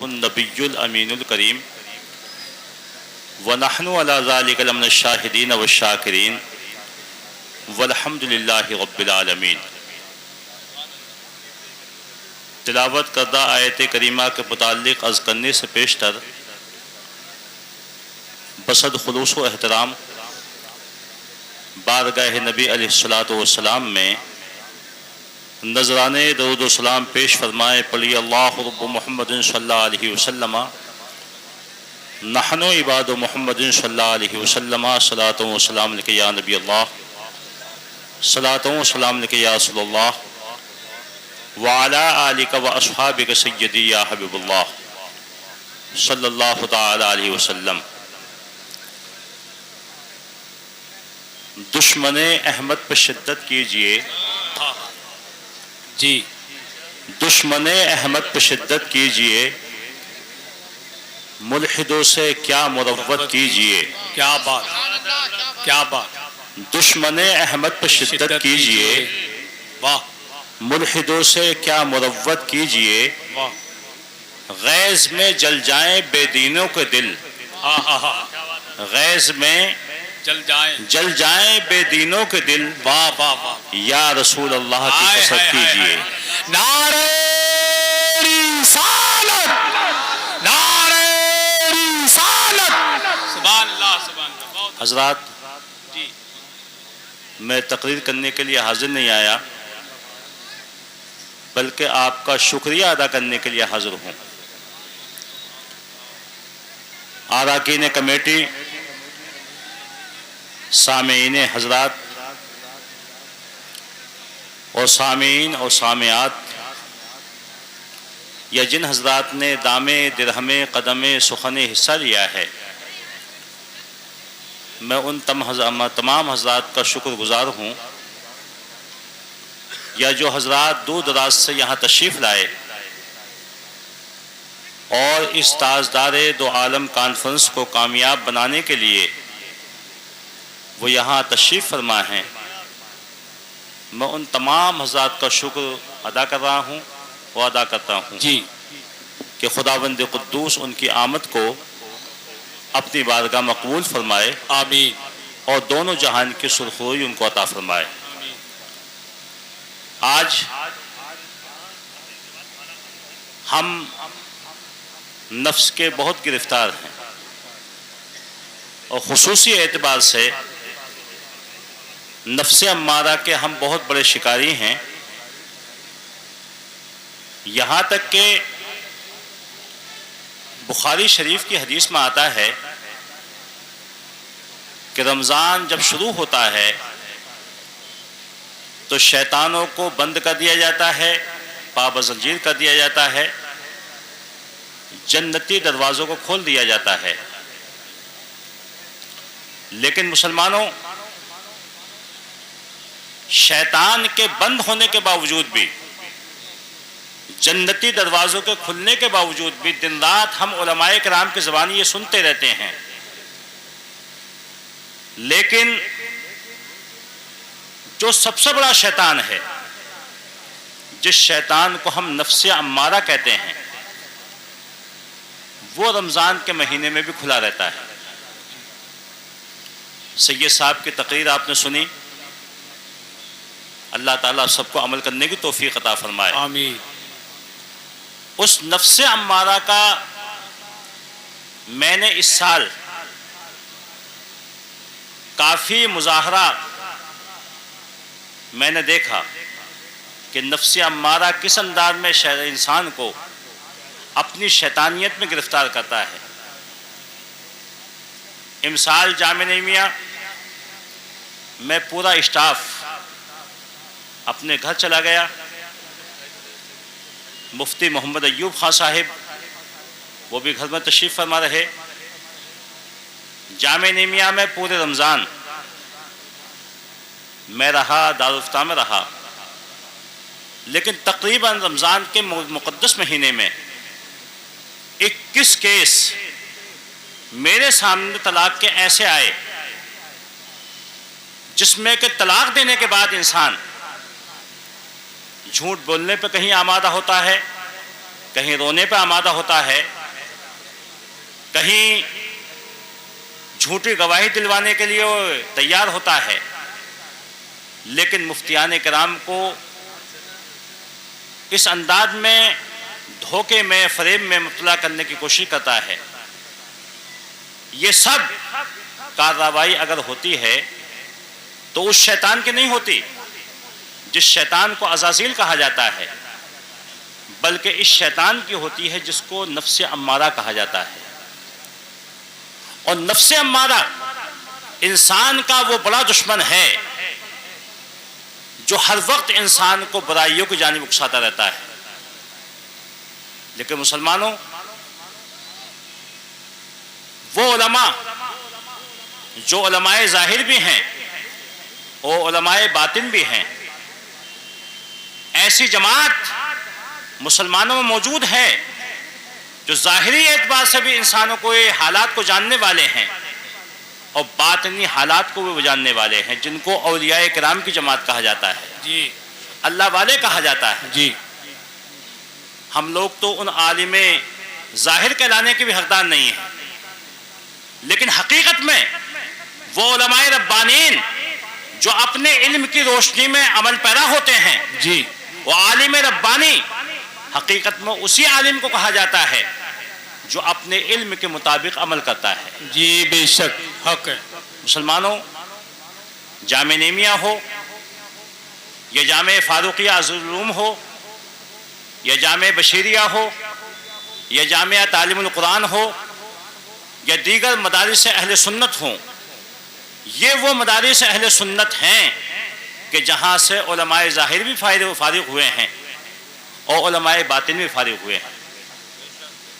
النبی الامین الکریم ونحن علی ذلک لمن الشاہدین والشاکرین والحمد للہ رب العالمین۔ تلاوت کردہ آیت کریمہ کے متعلق عرض کرنے سے پیشتر بصد خلوص و احترام بارگاہ نبی علیہ الصلوۃ والسلام میں نذرانے درود و سلام پیش فرمائے۔ پڑھی اللہ رب محمد صلی اللہ علیہ وسلم نحن عباد محمد صلی اللہ علیہ وسلم صلاۃ و سلام علیک یا نبی اللہ، صلاۃ و سلام علیک یا رسول اللہ وعلی آلک و اصحابک سیدی یا حبیب اللہ صلی اللہ تعالی علیہ وسلم۔ دشمن احمد پہ شدت کیجئے، جی دشمن احمد پہ شدت کیجئے، ملحدوں سے کیا مروت کیجئے۔ کیا بات، کیا بات، دشمن احمد پہ شدت کیجئے، واہ ملحدوں سے کیا مروت کیجئے، واہ، غیظ میں جل جائیں بے دینوں کے دل، غیظ میں جل جائیں بے دینوں کے دل، واہ واہ واہ، یا رسول اللہ کی قسم کیجئے۔ نعرہ رسالت، نعرہ رسالت، سبحان اللہ سبحان اللہ۔ حضرات، جی میں تقریر کرنے کے لیے حاضر نہیں آیا، بلکہ آپ کا شکریہ ادا کرنے کے لیے حاضر ہوں۔ اراکین کمیٹی، سامعین حضرات اور سامعین اور سامعات، یا جن حضرات نے دامے درہمے قدمے سخنے حصہ لیا ہے، میں ان تمام حضرات کا شکر گزار ہوں۔ یا جو حضرات دور دراز سے یہاں تشریف لائے اور اس تاجدار دو عالم کانفرنس کو کامیاب بنانے کے لیے وہ یہاں تشریف فرما ہیں، میں ان تمام حضرات کا شکر ادا کر رہا ہوں اور ادا کرتا ہوں جی، کہ خداوند قدوس ان کی آمد کو اپنی بارگاہ مقبول فرمائے، آمین، اور دونوں جہان کی سرخروئی ان کو عطا فرمائے۔ آج ہم نفس کے بہت گرفتار ہیں، اور خصوصی اعتبار سے نفس امارہ کے ہم بہت بڑے شکاری ہیں، یہاں تک کہ بخاری شریف کی حدیث میں آتا ہے کہ رمضان جب شروع ہوتا ہے تو شیطانوں کو بند کر دیا جاتا ہے، پابند زنجیر کر دیا جاتا ہے، جنتی دروازوں کو کھول دیا جاتا ہے۔ لیکن مسلمانوں، شیطان کے بند ہونے کے باوجود بھی، جنتی دروازوں کے کھلنے کے باوجود بھی، دن رات ہم علماء کرام کی زبانی یہ سنتے رہتے ہیں، لیکن جو سب سے بڑا شیطان ہے، جس شیطان کو ہم نفس امارہ کہتے ہیں، وہ رمضان کے مہینے میں بھی کھلا رہتا ہے۔ سید صاحب کی تقریر آپ نے سنی، اللہ تعالیٰ سب کو عمل کرنے کی توفیق عطا فرمائے۔ آمین۔ اس نفس امارہ کا میں نے اس سال کافی مظاہرہ میں نے دیکھا کہ نفس امارہ کس انداز میں انسان کو اپنی شیطانیت میں گرفتار کرتا ہے۔ امسال جامعہ نعیمیہ میں پورا اسٹاف اپنے گھر چلا گیا، مفتی محمد ایوب خان صاحب وہ بھی گھر میں تشریف فرما رہے۔ جامعہ نعیمیہ میں پورے رمضان میں رہا، دارالفتہ میں رہا، لیکن تقریباً رمضان کے مقدس مہینے میں 21 کیس میرے سامنے طلاق کے ایسے آئے جس میں کہ طلاق دینے کے بعد انسان جھوٹ بولنے پہ کہیں آمادہ ہوتا ہے، کہیں رونے پہ آمادہ ہوتا ہے، کہیں جھوٹی گواہی دلوانے کے لیے تیار ہوتا ہے، لیکن مفتیان کرام کو اس انداز میں دھوکے میں، فریب میں مبتلا کرنے کی کوشش کرتا ہے۔ یہ سب کارروائی اگر ہوتی ہے تو اس شیطان کی نہیں ہوتی جس شیطان کو عزازیل کہا جاتا ہے، بلکہ اس شیطان کی ہوتی ہے جس کو نفس امارہ کہا جاتا ہے۔ اور نفس امارہ انسان کا وہ بڑا دشمن ہے جو ہر وقت انسان کو برائیوں کی جانب اکساتا رہتا ہے۔ لیکن مسلمانوں، وہ علماء جو علماء ظاہر بھی ہیں اور علماء باطن بھی ہیں، ایسی جماعت مسلمانوں میں موجود ہے جو ظاہری اعتبار سے بھی انسانوں کو یہ حالات کو جاننے والے ہیں اور باطنی حالات کو بھی جاننے والے ہیں، جن کو اولیاء کرام کی جماعت کہا جاتا ہے، جی اللہ والے کہا جاتا ہے۔ جی ہم لوگ تو ان عالم ظاہر کہلانے کے بھی حقدار نہیں ہیں، لیکن حقیقت میں وہ علماء ربانین جو اپنے علم کی روشنی میں عمل پیرا ہوتے ہیں، جی وہ عالم ربانی حقیقت میں اسی عالم کو کہا جاتا ہے جو اپنے علم کے مطابق عمل کرتا ہے۔ جی بے شک حق ہے۔ مسلمانوں، جامع نیمیہ ہو یا جامع فاروقیہ العلوم ہو یا جامع بشیریہ ہو یا جامعہ تعلیم القرآن ہو یا دیگر مدارس اہل سنت ہوں، یہ وہ مدارس اہل سنت ہیں کہ جہاں سے علماء ظاہر بھی فارغ ہوئے ہیں اور علماء باطن بھی فارغ ہوئے ہیں۔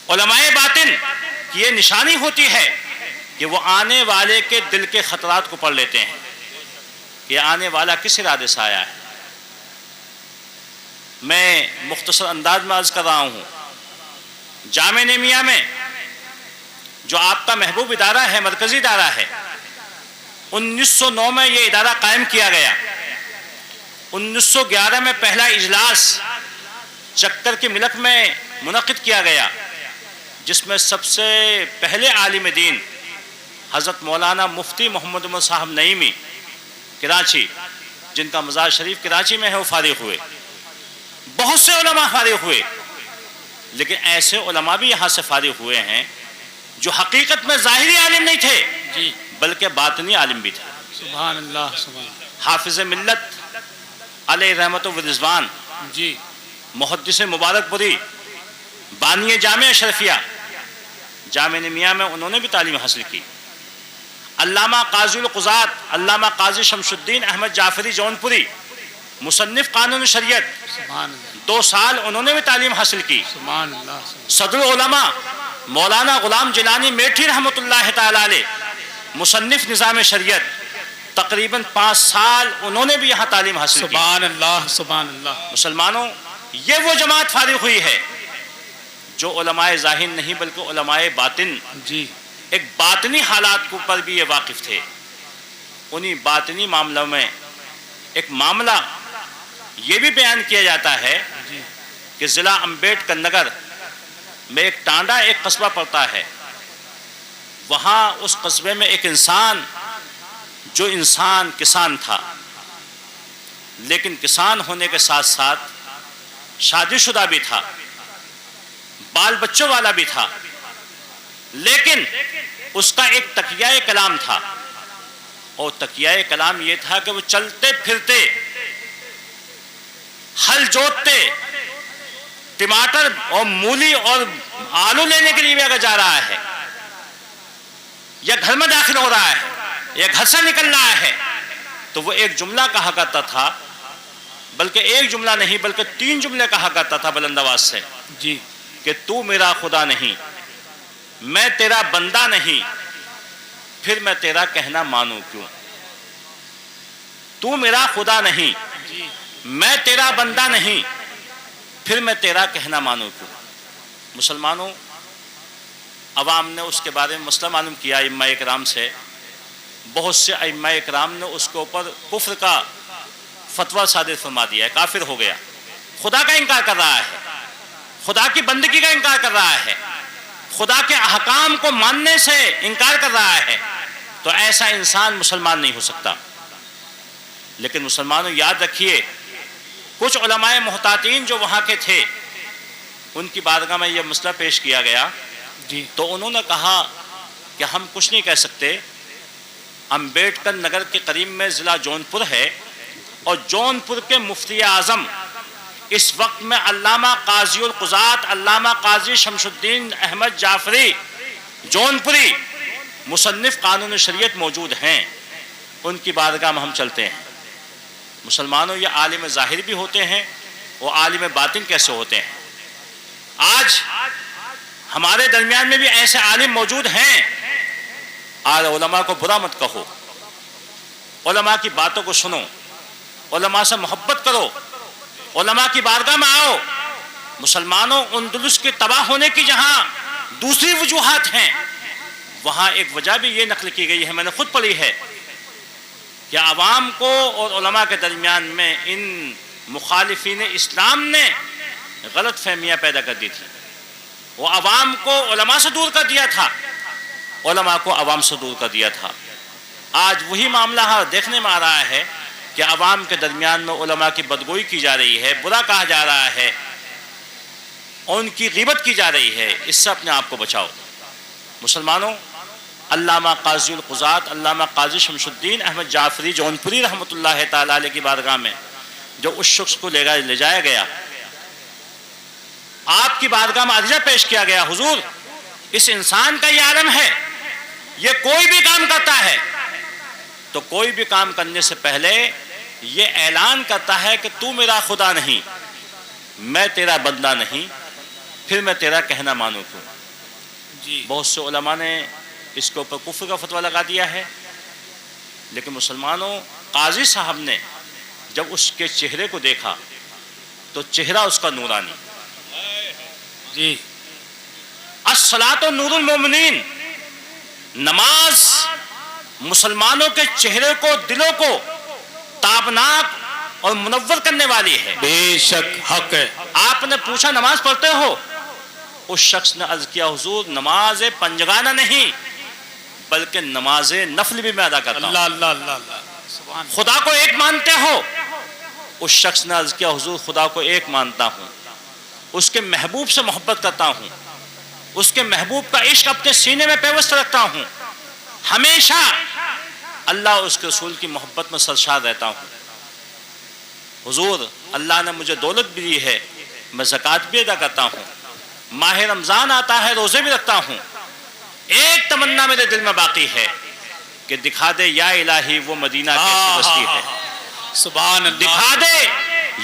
علماء باطن کی یہ نشانی ہوتی ہے کہ وہ آنے والے کے دل کے خطرات کو پڑھ لیتے ہیں کہ آنے والا کس ارادے سے آیا ہے۔ میں مختصر انداز میں عرض کر رہا ہوں، جامع نیمیہ میں جو آپ کا محبوب ادارہ ہے، مرکزی ادارہ ہے، 1909 میں یہ ادارہ قائم کیا گیا۔ 1911 میں پہلا اجلاس چکر کی ملک میں منعقد کیا گیا، جس میں سب سے پہلے عالم دین حضرت مولانا مفتی محمد عمر صاحب نعیمی کراچی، جن کا مزار شریف کراچی میں ہے، وہ فارغ ہوئے۔ بہت سے علماء فارغ ہوئے، لیکن ایسے علماء بھی یہاں سے فارغ ہوئے ہیں جو حقیقت میں ظاہری عالم نہیں تھے، جی بلکہ باطنی عالم بھی تھے۔ سبحان اللہ سبحان اللہ۔ حافظ ملت علیہ رحمت و رضوان، جی محدث مبارک پوری، بانی جامع اشرفیہ، جامع نمیہ میں انہوں نے بھی تعلیم حاصل کی۔ علامہ قاضی القضات علامہ قاضی شمس الدین احمد جعفری جونپوری، مصنف قانون شریعت، سبحان اللہ 2 سال انہوں نے بھی تعلیم حاصل کی۔ سبحان اللہ صدر العلماء مولانا غلام جیلانی میٹھی رحمۃ اللہ تعالی علیہ، مصنف نظام شریعت، تقریباً 5 سال انہوں نے بھی یہاں تعلیم حاصل کی۔ سبحان اللہ سبحان اللہ۔ مسلمانوں، یہ وہ جماعت فارغ ہوئی ہے جو علماء ظاہر نہیں بلکہ علماء باطن، جی ایک باطنی حالات کو پر بھی یہ واقف تھے۔ انہی باطنی معاملوں میں ایک معاملہ یہ بھی بیان کیا جاتا ہے جی کہ ضلع امبیڈکر نگر میں ایک ٹانڈا ایک قصبہ پڑتا ہے، وہاں اس قصبے میں ایک انسان، جو انسان کسان تھا، لیکن کسان ہونے کے ساتھ ساتھ شادی شدہ بھی تھا، بال بچوں والا بھی تھا، لیکن اس کا ایک تکیہ کلام تھا، اور تکیہ کلام یہ تھا کہ وہ چلتے پھرتے، ہل جوتتے، ٹماٹر اور مولی اور آلو لینے کے لیے بھی اگر جا رہا ہے، یا گھر میں داخل ہو رہا ہے، یا گھر سے نکل رہا ہے، تو وہ ایک جملہ کہا کرتا تھا، بلکہ ایک جملہ نہیں بلکہ 3 جملے کہا کرتا تھا بلند آواز سے، جی کہ تو میرا خدا نہیں، میں تیرا بندہ نہیں، پھر میں تیرا کہنا مانوں کیوں؟ تو میرا خدا نہیں، جی میں تیرا بندہ نہیں، پھر میں تیرا کہنا مانوں کیوں؟ مسلمانوں، عوام نے اس کے بارے میں مسئلہ معلوم کیا ائمہ اکرام سے، بہت سے ائمہ اکرام نے اس کے اوپر کفر کا فتویٰ صادر فرما دیا ہے، کافر ہو گیا، خدا کا انکار کر رہا ہے، خدا کی بندگی کا انکار کر رہا ہے، خدا کے احکام کو ماننے سے انکار کر رہا ہے، تو ایسا انسان مسلمان نہیں ہو سکتا۔ لیکن مسلمانوں یاد رکھیے، کچھ علماء محتاطین جو وہاں کے تھے، ان کی بارگاہ میں یہ مسئلہ پیش کیا گیا جی تو انہوں نے کہا کہ ہم کچھ نہیں کہہ سکتے، امبیڈکر نگر کے قریب میں ضلع جونپور ہے، اور جونپور کے مفتی اعظم اس وقت میں علامہ قاضی القضات علامہ قاضی شمس الدین احمد جعفری جونپوری مصنف قانون شریعت موجود ہیں، ان کی بارگاہ میں ہم چلتے ہیں۔ مسلمانوں، یہ عالم ظاہر بھی ہوتے ہیں، وہ عالم باطن کیسے ہوتے ہیں؟ آج ہمارے درمیان میں بھی ایسے عالم موجود ہیں۔ آج علماء کو برا مت کہو، علماء کی باتوں کو سنو، علماء سے محبت کرو، علماء کی بارگاہ میں آؤ۔ مسلمانوں، اندلس کے تباہ ہونے کی جہاں دوسری وجوہات ہیں، وہاں ایک وجہ بھی یہ نقل کی گئی ہے، میں نے خود پڑھی ہے، کہ عوام کو اور علماء کے درمیان میں ان مخالفین اسلام نے غلط فہمیاں پیدا کر دی تھی۔ وہ عوام کو علماء سے دور کر دیا تھا، علماء کو عوام سے دور کر دیا تھا۔ آج وہی معاملہ دیکھنے میں آ رہا ہے کہ عوام کے درمیان میں علماء کی بدگوئی کی جا رہی ہے، برا کہا جا رہا ہے، اور ان کی غیبت کی جا رہی ہے۔ اس سے اپنے آپ کو بچاؤ۔ مسلمانوں، علامہ قاضی القضات علامہ قاضی شمس الدین احمد جعفری جونپوری رحمۃ اللہ تعالی علیہ کی بارگاہ میں جو اس شخص کو لے جایا گیا، آپ کی بارگاہ میں عرضہ پیش کیا گیا، حضور اس انسان کا یہ عالم ہے، یہ کوئی بھی کام کرتا ہے تو کوئی بھی کام کرنے سے پہلے یہ اعلان کرتا ہے کہ تو میرا خدا نہیں، میں تیرا بندہ نہیں، پھر میں تیرا کہنا مانوں کیوں؟ جی بہت سے علماء نے اس کے اوپر کفر کا فتویٰ لگا دیا ہے، لیکن مسلمانوں، قاضی صاحب نے جب اس کے چہرے کو دیکھا تو چہرہ اس کا نورانی۔ جی الصلاۃ نور المومنین، نماز مسلمانوں کے چہرے کو، دلوں کو تابناک اور منور کرنے والی ہے۔ بے شک حق ہے۔ آپ نے پوچھا نماز پڑھتے ہو؟ اس شخص نے عرض کیا، حضور نماز پنجگانہ نہیں بلکہ نماز نفل بھی میں ادا کرتا ہوں۔ اللہ اللہ اللہ اللہ سبحان خدا کو ایک مانتے ہو؟ اس شخص نے عرض کیا، حضور خدا کو ایک مانتا ہوں، اس کے محبوب سے محبت کرتا ہوں، اس کے محبوب کا عشق اپنے سینے میں پیوست رکھتا ہوں، ہمیشہ اللہ اس کے رسول کی محبت میں سرشار رہتا ہوں۔ حضور اللہ نے مجھے دولت بھی دی ہے، میں زکوٰۃ بھی ادا کرتا ہوں، ماہ رمضان آتا ہے روزے بھی رکھتا ہوں، ایک تمنا میرے دل میں باقی ہے کہ دکھا دے یا الہی وہ مدینہ کیسی بستی ہے، سبحان اللہ، دکھا دے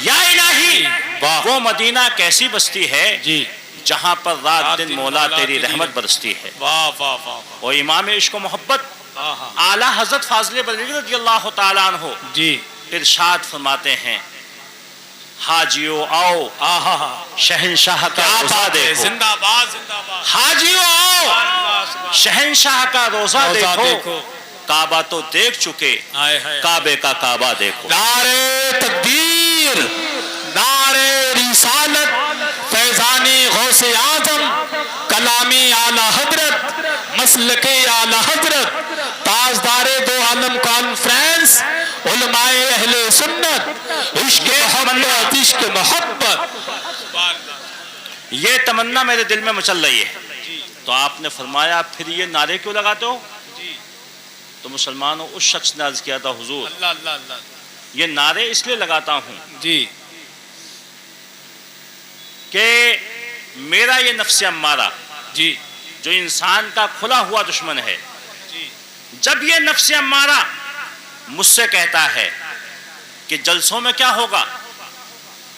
یا الہی وہ مدینہ کیسی بستی ہے جی جہاں پر رات دن مولا تیری رحمت برستی ہے۔ واہ واہ واہ اور امام عشق و محبت واہ، اعلیٰ حضرت فاضل بریلوی رضی اللہ تعالیٰ عنہ جی ارشاد فرماتے ہیں، حاجیو آؤ شہنشاہ کا روزہ دیکھو، زندہ باد زندہ باد، حاجیو آؤ شہنشاہ کا روزہ دیکھو، کعبہ تو دیکھ چکے، کعبے کا کعبہ دیکھو۔ نعرے تکبیر، نعرے رسالت، فیضانی غوث اعظم، کلامی اعلی حضرت، مسلک اعلی حضرت، تاجدار دو عالم کانفرنس، علماء اہل سنت، عشق محمد، عشق محبت، یہ تمنا میرے دل میں مچل رہی ہے۔ تو آپ نے فرمایا پھر یہ نعرے کیوں لگاتے ہو؟ تو مسلمانوں، اس شخص نے عرض کیا تھا، حضور اللہ اللہ اللہ، یہ نعرے اس لیے لگاتا ہوں جی کہ میرا یہ نفس امارہ جی جو انسان کا کھلا ہوا دشمن ہے، جی، جب یہ نفس امارہ مجھ سے کہتا ہے کہ جلسوں میں کیا ہوگا،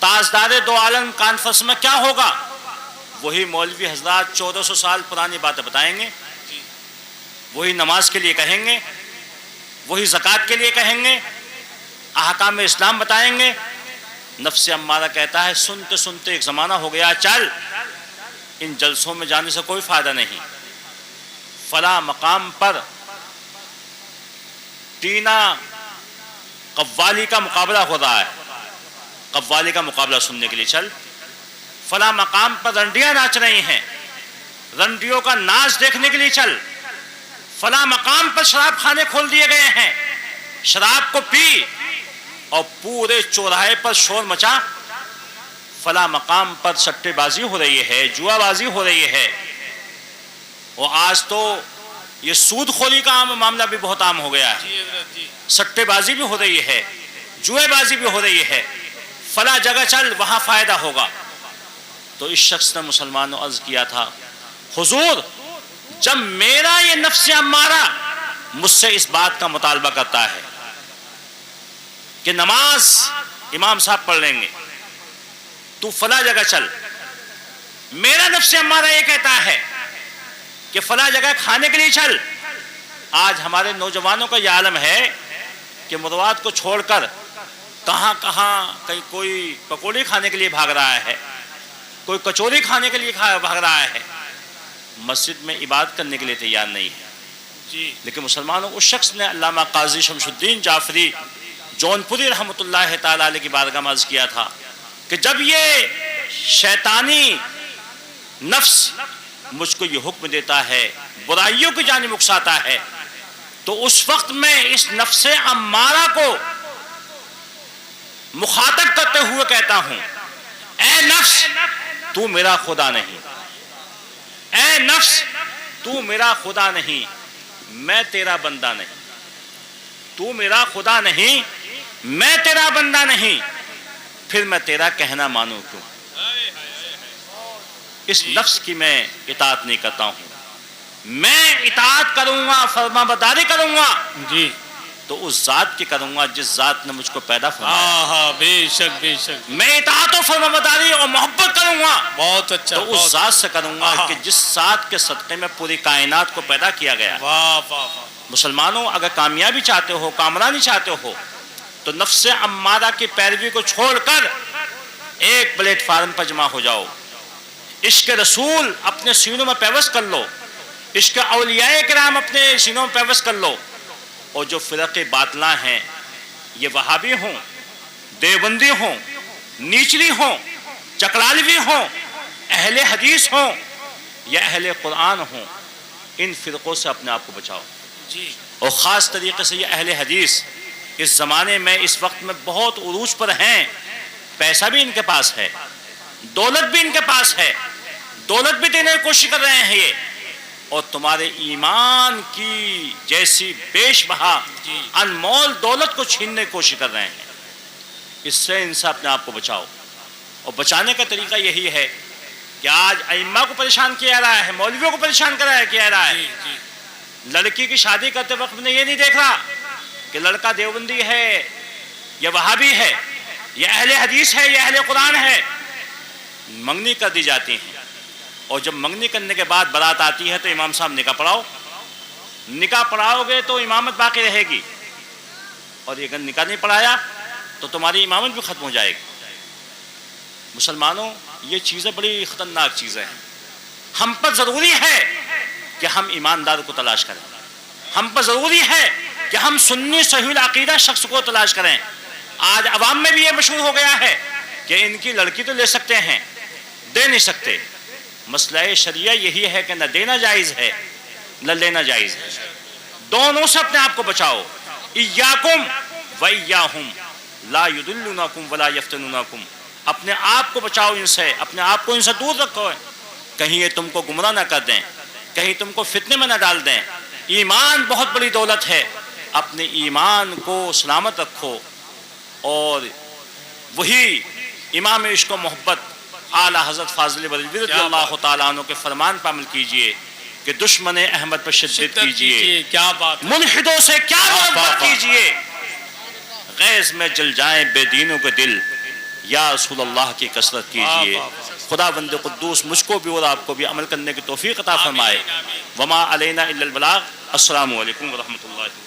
تاجدار دو عالم کانفرنس میں کیا ہوگا، وہی مولوی حضرات 1400 سال پرانی باتیں بتائیں گے، وہی نماز کے لیے کہیں گے، وہی زکوٰۃ کے لیے کہیں گے، احکام اسلام بتائیں گے۔ نفس امارہ کہتا ہے سنتے سنتے ایک زمانہ ہو گیا، چل ان جلسوں میں جانے سے کوئی فائدہ نہیں، فلاں مقام پر ٹینا قوالی کا مقابلہ ہو رہا ہے، قوالی کا مقابلہ سننے کے لیے چل، فلاں مقام پر رنڈیاں ناچ رہی ہیں، رنڈیوں کا ناچ دیکھنے کے لیے چل، فلاں مقام پر شراب خانے کھول دیے گئے ہیں، شراب کو پی اور پورے چوراہے پر شور مچا، فلاں مقام پر سٹے بازی ہو رہی ہے، جوا بازی ہو رہی ہے، اور آج تو یہ سود خوری کا معاملہ بھی بہت عام ہو گیا ہے، سٹے بازی بھی ہو رہی ہے، جوئے بازی بھی ہو رہی ہے، فلاں جگہ چل وہاں فائدہ ہوگا۔ تو اس شخص نے مسلمانوں عرض کیا تھا، حضور جب میرا یہ نفس امارہ مجھ سے اس بات کا مطالبہ کرتا ہے کہ نماز امام صاحب پڑھ لیں گے، تو فلاں جگہ چل، میرا نفس امارہ یہ کہتا ہے کہ فلاں جگہ کھانے کے لیے چل، آج ہمارے نوجوانوں کا یہ عالم ہے کہ مروات کو چھوڑ کر کہاں کہاں کہیں کوئی پکوڑی کھانے کے لیے بھاگ رہا ہے، کوئی کچوری کھانے کے لیے بھاگ رہا ہے، مسجد میں عبادت کرنے کے لیے تیار نہیں ہے۔ لیکن مسلمانوں اس شخص نے علامہ قاضی شمس الدین جعفری جونپوری رحمۃ اللہ تعالیٰ علیہ کی بارگاہ میں عرض کیا تھا کہ جب یہ شیطانی نفس مجھ کو یہ حکم دیتا ہے، برائیوں کی جانب اکساتا ہے، تو اس وقت میں اس نفس امارہ کو مخاطب کرتے ہوئے کہتا ہوں، اے نفس تو میرا خدا نہیں، اے نفس تو میرا خدا نہیں، میں تیرا بندہ نہیں، تو میرا خدا نہیں، میں تیرا بندہ نہیں، پھر میں تیرا کہنا مانوں کیوں؟ اس نفس کی میں اطاعت نہیں کرتا ہوں، میں اطاعت کروں گا، فرما برداری کروں گا جی تو اس ذات کی کروں گا جس ذات نے مجھ کو پیدا فرمایا۔ ہاں بے شک بے شک، میں اطاعت و فرما برداری اور محبت کروں گا بہت اچھا، تو اس ذات سے کروں گا کہ جس ذات کے صدقے میں پوری کائنات کو پیدا کیا گیا۔ واہ واہ، مسلمانوں اگر کامیابی چاہتے ہو، کامرانی چاہتے ہو، تو نفس امارہ کی پیروی کو چھوڑ کر ایک پلیٹ فارم پر جمع ہو جاؤ، عشق رسول اپنے سینوں میں پیوست کر لو، عشق اولیاء کرام اپنے سینوں میں پیوست کر لو، اور جو فرق باطلاں ہیں، یہ وہابی ہوں، دیوبندی ہوں، نیچلی ہوں، چکرالوی ہوں، اہل حدیث ہوں یا اہل قرآن ہوں، ان فرقوں سے اپنے آپ کو بچاؤ۔ اور خاص طریقے سے یہ اہل حدیث اس زمانے میں اس وقت میں بہت عروج پر ہیں، پیسہ بھی ان کے پاس ہے، دولت بھی ان کے پاس ہے، دولت بھی دینے کی کوشش کر رہے ہیں یہ، اور تمہارے ایمان کی جیسی بیش بہا انمول دولت کو چھیننے کی کوشش کر رہے ہیں۔ اس سے ان سے اپنے آپ کو بچاؤ، اور بچانے کا طریقہ یہی ہے کہ آج ائمہ کو پریشان کیا جا رہا ہے، مولویوں کو پریشان کیا جا رہا ہے۔ لڑکی کی شادی کرتے وقت میں یہ نہیں دیکھ رہا کہ لڑکا دیوبندی ہے یا وہابی ہے یا اہل حدیث ہے یا اہل قرآن ہے، منگنی کر دی جاتی ہیں، اور جب منگنی کرنے کے بعد برات آتی ہے تو امام صاحب نکاح پڑھاؤ، نکاح پڑھاؤ گے تو امامت باقی رہے گی، اور اگر نکاح نہیں پڑھایا تو تمہاری امامت بھی ختم ہو جائے گی۔ مسلمانوں یہ چیزیں بڑی خطرناک چیزیں ہیں، ہم پر ضروری ہے کہ ہم ایماندار کو تلاش کریں، ہم پر ضروری ہے کہ ہم سنی صحیح العقیدہ شخص کو تلاش کریں۔ آج عوام میں بھی یہ مشہور ہو گیا ہے کہ ان کی لڑکی تو لے سکتے ہیں، دے نہیں سکتے۔ مسئلہ شریعہ یہی ہے کہ نہ دینا جائز ہے نہ لینا جائز ہے، دونوں سے اپنے آپ کو بچاؤ۔ ایاکم و ایاہم لا یضلونکم ولا یفتنونکم، اپنے آپ کو بچاؤ ان سے، اپنے آپ کو ان سے دور رکھو، کہیں یہ تم کو گمراہ نہ کر دیں، کہیں تم کو فتنے میں نہ ڈال دیں۔ ایمان بہت بڑی دولت ہے، اپنے ایمان کو سلامت رکھو، اور وہی امام عشق و محبت اعلیٰ حضرت فاضل بریلوی رضی اللہ تعالیٰ عنہ کے فرمان پر عمل کیجئے کہ دشمن احمد پر شدت کیجئے، کیا بات، ملحدوں سے کیا محبت کیجئے، غیظ میں جل جائیں بے دینوں کے دل، یا رسول اللہ کی کثرت کیجئے۔ خدا بند قدوس مجھ کو بھی اور آپ کو بھی عمل کرنے کی توفیق عطا فرمائے۔ وما علینا الا البلاغ۔ السلام علیکم ورحمۃ اللہ۔